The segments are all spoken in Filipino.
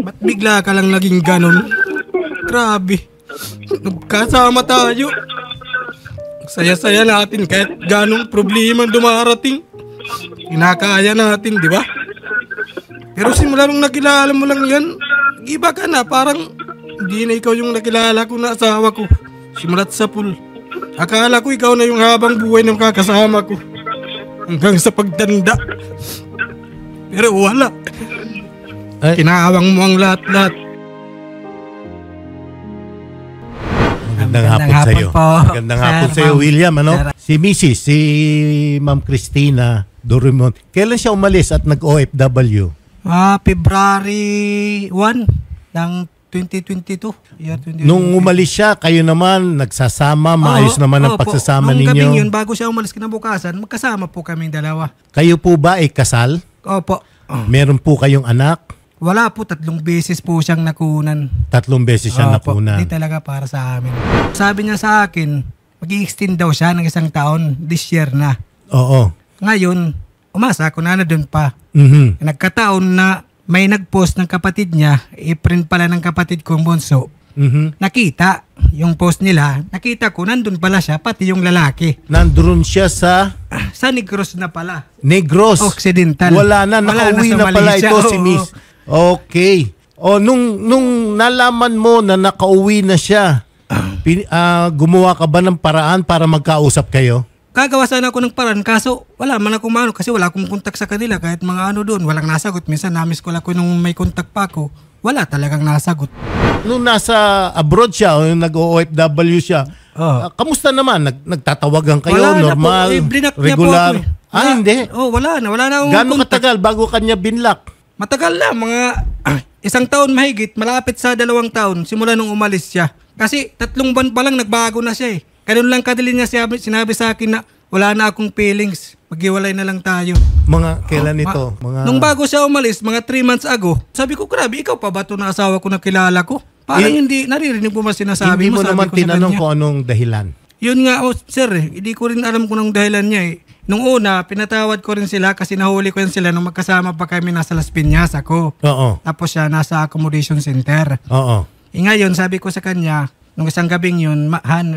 Ba't bigla ka lang naging ganon? Grabe. Nagkasama tayo. Saya-saya natin kahit ganong problema dumarating. Kinakaya natin, di ba? Pero simula nung nakilala mo lang yan, iba ka na. Parang hindi na ikaw yung nakilala ko na asawa ko. Simulat sa pool. Akala ko ikaw na yung habang buhay ng kakasama ko. Hanggang sa pagtanda. Pero wala. Kinaawang mo ang lahat-lahat. Magandang hapon sa iyo. Magandang hapon sa iyo, William. Ano? Si Mrs. si Ma'am Cristina Dorimon. Kailan siya umalis at nag-OFW? February 1 ng 2022. Year 2022. Nung umalis siya, kayo naman nagsasama, maayos naman ang pagsasama ninyo. Nung gabing yun, bago siya umalis kinabukasan, magkasama po kaming dalawa. Kayo po ba ay kasal? Opo. Meron po kayong anak? Wala po, 3 beses po siyang nakunan. 3 beses siya nakunan. Hindi talaga para sa amin. Sabi niya sa akin, mag-i-extend daw siya ng 1 taon, this year na. Oo. Ngayon, umasa ako na doon pa. Mhm. Nagkataon na may nag-post ng kapatid niya, i-print pala ng kapatid kong bunso. Mhm. Nakita yung post nila, nakita ko, nandun pala siya, pati yung lalaki. Nandun siya sa Sa Negros na pala. Negros. Occidental. Wala na, nakauwi na pala ito si Miss. Okay. O, nung nalaman mo na nakauwi na siya, gumawa ka ba ng paraan para magkausap kayo? Kagawa sana ako ng paraan, kaso wala man akong maano kasi wala akong kontak sa kanila kahit mga ano doon. Walang nasagot. Minsan namis ko lang ko nung may kontak pa ako. Wala talagang nasagot. Nung nasa abroad siya o nag-OFW siya, kamusta naman? Nagtatawagan kayo? Wala normal? Na po. Blinak niya regular? po ako. Hindi? Wala na. Wala na akong Gano'ng kontak. katagal bago kanya binlock? Matagal na, mga 1 taon mahigit, malapit sa 2 taon, simula nung umalis siya. Kasi 3 buwan pa lang nagbago na siya eh. Ganun lang kadali niya sinabi sa akin na wala na akong feelings, maghiwalay na lang tayo. Mga kailan ito? Nung bago siya umalis, mga 3 months ago, sabi ko, grabe, ikaw pa ba ito na asawa ko na kilala ko? Parang hindi, naririnig mo ba sinasabi hindi mo sabi naman ko sa tinanong kanya. kung anong dahilan. Yun nga, sir, hindi ko rin alam kung anong dahilan niya eh. Nung una, pinatawad ko rin sila kasi nahuli ko yan sila nung magkasama pa kami nasa Las Piñas ako. Oo. Tapos siya nasa accommodation center. Oo. Ngayon, sabi ko sa kanya, nung isang gabing yun,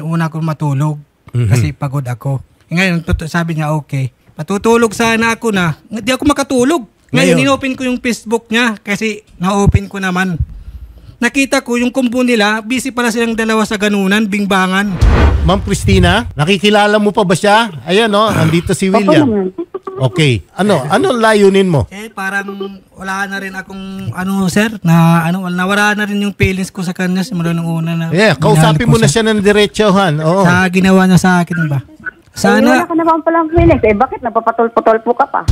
una ko matulog kasi pagod ako. Ngayon, sabi niya, okay. Patutulog sana ako na. Hindi ako makatulog. Ngayon, in-open ko yung Facebook niya kasi na-open ko naman. Nakita ko yung kumpo nila, busy pala silang dalawa sa ganunan, bingbangan. Ma'am Cristina, nakikilala mo pa ba siya? Ayan andito si William. Okay. Anong layunin mo? Parang wala na rin akong sir, nawala na rin yung feelings ko sa kanya simula nung una na. Kausapin mo na siya ng diretsohan. Oo. Sa ginawa niya sa akin ba? Wala ka naman palang feelings. Bakit napapatol-patol po ka pa?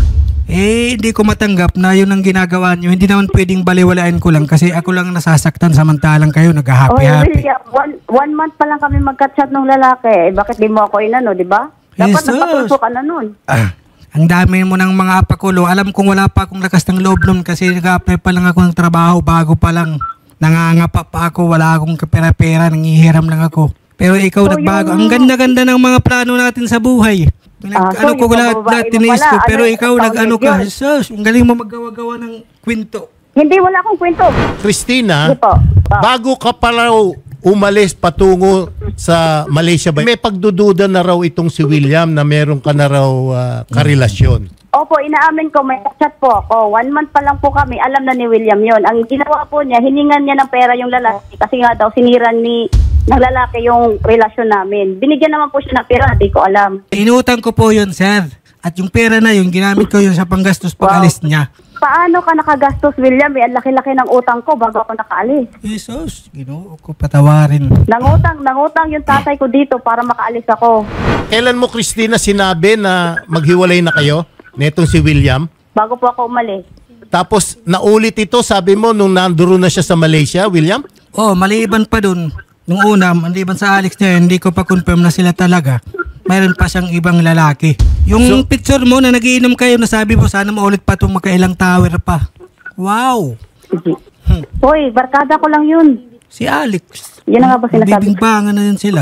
Hindi ko matanggap na yun ang ginagawa niyo. Hindi naman pwedeng baliwalain ko lang kasi ako lang nasasaktan samantalang kayo nag-happy-happy. One month pa lang kami magka-chat ng lalaki. Bakit di mo ako inano, di ba? Dapat napatulpo ka na nun. Ang dami mo ng mga apakulo. Alam kong wala pa akong lakas ng loob nun kasi nag-apply pa lang ako ng trabaho bago pa lang. Nangangapa pa ako, wala akong pera-pera, nangihiram lang ako. Pero ikaw nagbago. Ang ganda-ganda ng mga plano natin sa buhay. Ko lahat tiniis ko. Pero ikaw nag-ano ka. Jesus, ang galing mo maggawa-gawa ng kwento. Hindi, wala akong kwento. Christina, bago ka pa raw umalis patungo sa Malaysia ba, may pagdududa na raw itong si William na meron ka na raw karelasyon? Opo, inaamin ko, may chat po ako. 1 month pa lang po kami, alam na ni William yon. Ang ginawa po niya, hiningan niya ng pera yung lalaki kasi nga daw siniran ng lalaki yung relasyon namin. Binigyan naman po siya ng pera, di ko alam. Inutang ko po yun, sir. At yung pera na yun, ginamit ko yun sa panggastos pag-alis niya. Paano ka nakagastos, William? Ang laki-laki ng utang ko bago ako nakaalis. Jesus, Ginoo ko patawarin. Nangutang yung tatay ko dito para makaalis ako. Kailan mo, Christina, sinabi na maghiwalay na kayo netong si William? Bago po ako umalis. Tapos naulit ito, sabi mo, nung nandoon na siya sa Malaysia, William? Maliban pa dun. Nung una, maliban sa Alex niya, hindi ko pa confirm na sila talaga. Mayroon pa siyang ibang lalaki. Yung picture mo na nagiinom kayo, nasabi mo, sana maulit pa itong makailang tower pa. Wow! Hoy, barkada ko lang yun. Si Alex. Yan na nga ba sinasabi? Bibingbangan na yun sila.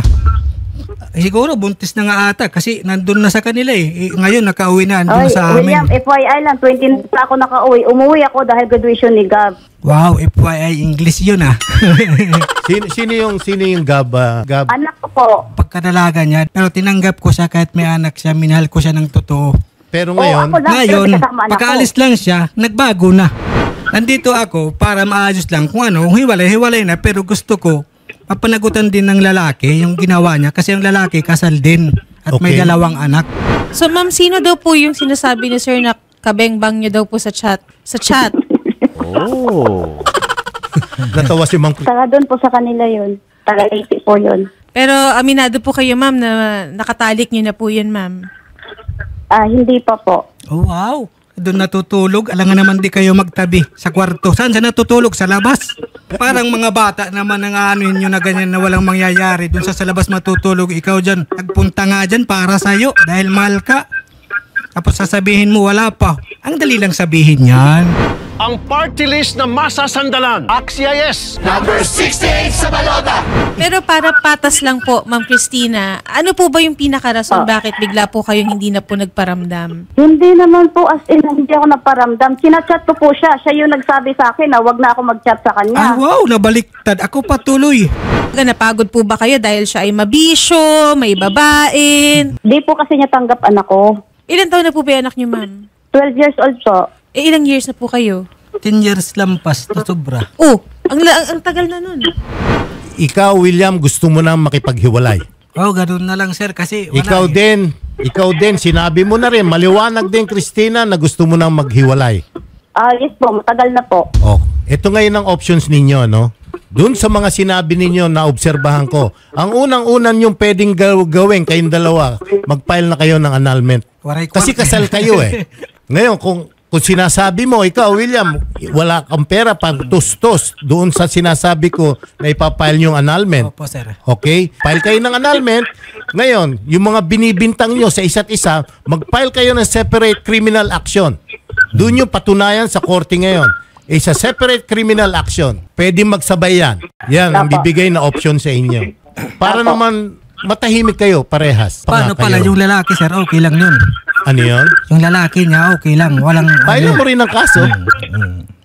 Siguro buntis na nga ata kasi nandun na sa kanila eh. Ngayon nakauwi na andun Oy, na sa amin. William, FYI lang, 20 na ako nakauwi. Umuwi ako dahil graduation ni Gab. Wow, FYI English yun ah. Sino yung Gab? Anak ko po. Pagkadalaga niya, pero tinanggap ko siya kahit may anak siya, minahal ko siya ng totoo. Pero Oo, ngayon, ako lang, pero Ngayon, kasama anak ko. pagkaalis lang siya, nagbago na. Nandito ako para maayos lang kung ano, hiwalay na pero gusto ko mapanagutan din ng lalaki yung ginawa niya kasi yung lalaki kasal din at may Okay. 2 anak. So ma'am, sino daw po yung sinasabi ni sir na kabengbang niyo daw po sa chat? Sa chat. natawa si Mang Chris. Saka doon po sa kanila yun. Taga-80 po yun. Pero aminado po kayo ma'am na nakatalik niyo na po yun ma'am. Hindi pa po. Oh, wow. Doon natutulog. Alangan naman di kayo magtabi sa kwarto. Saan siya natutulog? Sa labas? Parang mga bata naman ang ano nyo na ganyan na walang mangyayari. Doon sa labas matutulog. Ikaw dyan, nagpunta nga dyan para sa'yo dahil mahal ka. Tapos sasabihin mo wala pa. Ang dali lang sabihin yan. Ang party list na masasandalan. Axia yes. Pero para patas lang po, Ma'am Christina, ano po ba yung pinakarason bakit bigla po kayong hindi na po nagparamdam? Hindi naman po as in, hindi ako naparamdam. Sinachat ko po siya. Siya yung nagsabi sa akin na wag na ako mag-chat sa Ah, kanya. wow, nabaliktad. Ako patuloy. Napagod po ba kayo dahil siya ay mabisyo, may babain? Di po kasi niya tanggap anak ko. Ilan taon na po ba yung anak niyo, ma'am? 12 years old po. Ilang years na po kayo? 10 years lampas na sobra. Oh, ang tagal na nun. Ikaw, William, gusto mo na makipaghiwalay. Oh, ganun na lang sir kasi wala Ikaw din, sinabi mo na rin, maliwanag din, Christina, na gusto mo nang maghiwalay. Yes po, matagal na po. Oh, ito ngayon ang options ninyo, no? Doon sa mga sinabi ninyo na obserbahan ko, ang unang-unan yung pwedeng gawin kayong dalawa, mag-file na kayo ng annulment. Waray Kasi kwarte. kasal kayo eh. Ngayon, kung sinasabi mo, ikaw, William, wala kang pera pang tustos doon sa sinasabi ko na ipapile yung annulment. Opo sir. Okay? File kayo ng annulment. Ngayon, yung mga binibintang nyo sa isa't isa, mag-file kayo ng separate criminal action. Doon yung patunayan sa korte ngayon. Sa separate criminal action. Pwede magsabay yan. Yan ang bibigay na option sa inyo. Para naman matahimik kayo parehas. Paano pala Kayo. yung lalaki sir? Okay lang yun. Ano yun? Yung lalaki niya okay lang. Walang Pailan mo rin ng kaso.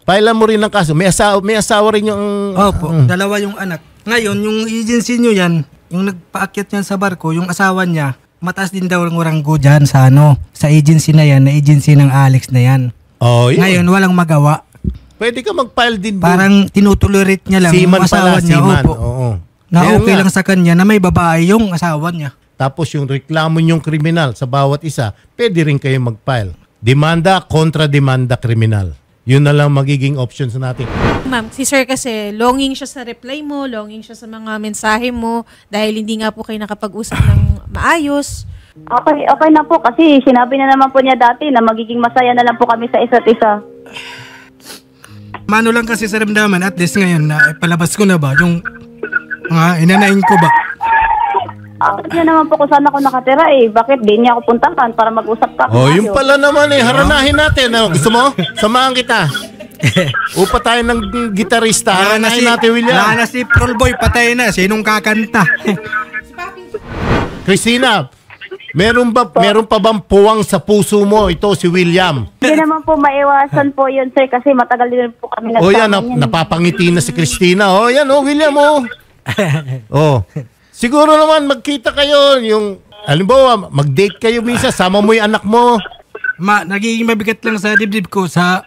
Pailan mo rin ng kaso. May asawa rin yung... Opo, 2 yung anak. Ngayon, yung agency nyo yan, yung nagpaakyat yan sa barko, yung asawa niya, mataas din daw ang oranggo dyan sa sa agency na yan, na agency ng Alex na yan. Oh, yun. Ngayon, walang magawa. Pwede ka mag-file din doon. Parang tinutolerate niya lang Seaman yung asawa pala, niya. seaman. Opo. Oo. Na Kaya okay nga. lang sa kanya na may babae yung asawa niya. Tapos yung reklamo nyong kriminal sa bawat isa, pwede rin kayo mag-file. Demanda kontra demanda kriminal. Yun na lang magiging options natin. Ma'am, si sir kasi longing siya sa reply mo, longing siya sa mga mensahe mo dahil hindi nga po kayo nakapag-usap ng maayos. Okay na po kasi sinabi na naman po niya dati na magiging masaya na lang po kami sa isa't isa. Mano lang kasi sa ramdaman, at least ngayon na palabas ko na ba yung inanain ko ba? Yan naman po kung saan ako nakatira eh. Bakit di niya ako puntahan para mag-usap ka? Oh, yung pala naman eh. Haranahin natin. Gusto mo? Samahan kita. Upa tayo ng gitarista. Haranahin natin, William. Wala na si Prol Boy, patay na. Sinong kakanta? Christina, meron pa bang puwang sa puso mo? Ito si William. Hindi naman po maiwasan po yun, sir, kasi matagal din po kami Oh, yan. nagsama. Napapangiti na si Christina. Oh, yan. Oh, William. Oh. Oh. Siguro naman magkita kayo. Yung, halimbawa, mag-date kayo minsan. Sama mo yung anak mo. Nagiging mabigat lang sa dibdib ko sa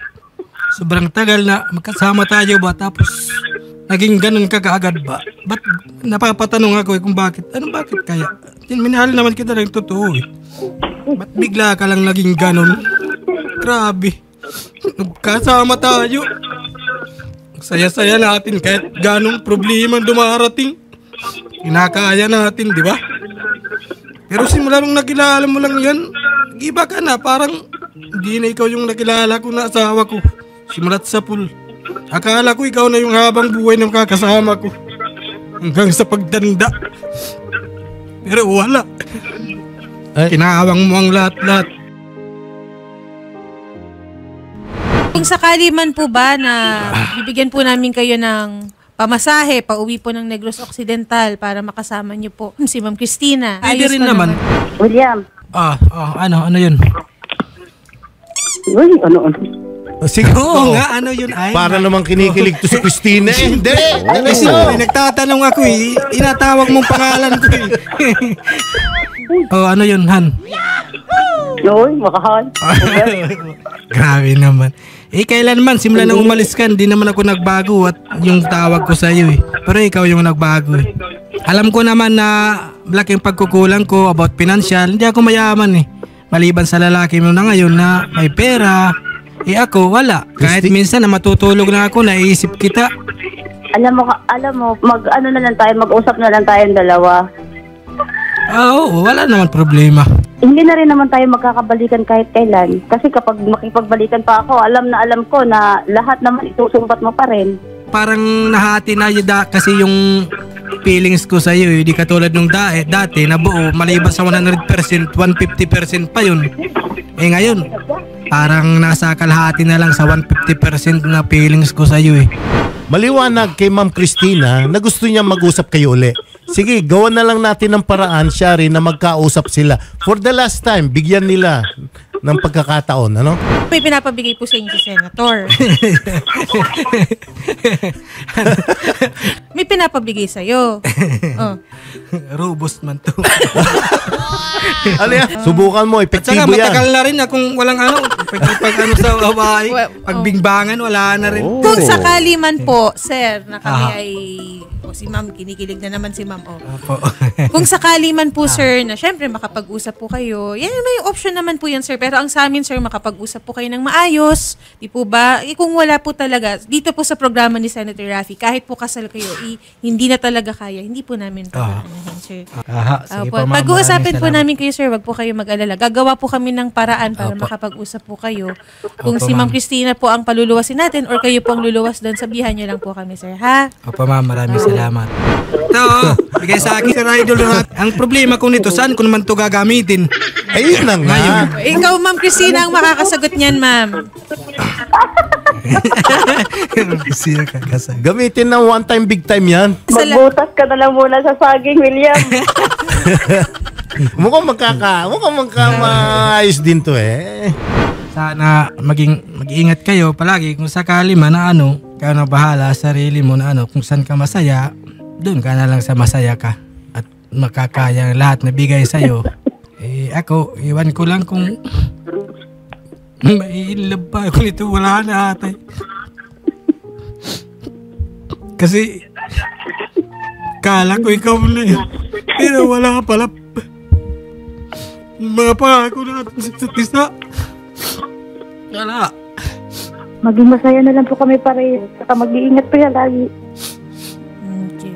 sobrang tagal na magkasama tayo ba tapos naging ganun ka kaagad ba? Ba't napapatanong ako kung bakit? Bakit kaya? Minahal naman kita ng totoo eh. Ba't bigla ka lang naging ganun? Grabe. Nagkasama tayo. Saya-saya natin kahit ganong problema dumarating. Kinakaya natin, di ba? Pero simula nung nakilala mo lang yan, iba ka na. Parang hindi na ikaw yung nakilala ko na asawa ko. Simulat sa pool. Akala ko ikaw na yung habang buhay ng kakasama ko. Hanggang sa pagtanda. Pero wala. Kinahawang mo ang lahat-lahat. Kung sakali man po ba na bibigyan po namin kayo ng pamasahe, pauwi po ng Negros Occidental para makasama niyo po si Ma'am Christina. Pwede Ayos rin pa naman. William. Ano yun? Uy, ano? Sige, Oo nga, ano yun ay? Para naman kinikilig to si Christina. Hindi. Kasi nagtatanong ako inatawag mong pangalan ko ano yun, Han? Uy, makahal. Grabe naman. Kailan man, simula na umalis ka, hindi naman ako nagbago at yung tawag ko sa iyo Pero ikaw yung nagbago Alam ko naman na malaking pagkukulang ko about financial, hindi ako mayaman Maliban sa lalaki mo na ngayon na may pera, ako wala. Kahit minsan na matutulog na ako, naiisip kita. Alam mo, mag-ano na lang tayo, mag-usap na lang tayong dalawa. Oo, wala naman problema. Hindi na rin naman tayo magkakabalikan kahit kailan. Kasi kapag makipagbalikan pa ako, alam ko na lahat naman isusumbat mo pa rin. Parang nahati na kasi yung feelings ko sa iyo, hindi katulad nung dati na buo, maliban sa 100%, 150% pa yun. Ngayon, parang nasa kalahati na lang sa 150% na feelings ko sa iyo Maliwanag kay Ma'am Christina na gusto niya mag-usap kayo uli. Sige, gawan na lang natin ng paraan, Shari, na magkausap sila. For the last time, bigyan nila ng pagkakataon, ano? May pinapabigay po sa inyo si Senator. May pinapabigay sa'yo. Robust man to. Ano yan? Subukan mo, At saka epektibo yan. matagal na rin kung walang pag sa Hawaii, pagbingbangan, wala na rin. Kung sakali man po, sir, na kami ay si ma'am, kinikilig na naman si ma'am. Kung sakali man po, sir, na syempre makapag-usap po kayo, yan may option naman po yan, sir. Pero ang sa amin, sir, makapag-usap po kayo ng maayos. Di po ba? Kung wala po talaga, dito po sa programa ni Senator Raffy, kahit po kasal kayo, hindi na talaga kaya, hindi po namin pag-aanahin, sir. Sige po, ma'am. Pag-uusapin po Maraming namin kayo, sir, wag po kayo mag-alala. Gagawa po kami ng paraan para makapag-usap po kayo. Kung si Ma'am Christina po ang paluluwasin natin or kayo po ang luluwas doon, sabihan niyo lang po kami, sir, ha? Opo, ma'am, maraming salamat. Ito, bigay sa akin, Sir Idol. Ang problema ko nito, saan ko naman ito gagamitin? Ayun na nga. Ikaw, Ma'am Christina, ang makakasagot niyan, ma'am. Siya kakasal. Gamitin ng one time, big time yan. Magbutas ka na lang muna sa saging, William. Mukhang magkamaayos din to Sana mag-iingat kayo palagi kung sakali man na kayo na bahala sa sarili mo na kung saan ka masaya, doon ka na lang sa masaya ka at makakaya ang lahat na bigay sa'yo. Ako, iwan ko lang kung mai-inlove pa ako nito, wala na atay. Kasi kala ko ikaw na pero wala pala. Mga pangako natin sa isa't isa. Wala. Maging masaya na lang po kami pareho. Saka mag-iingat po yan lagi. Okay.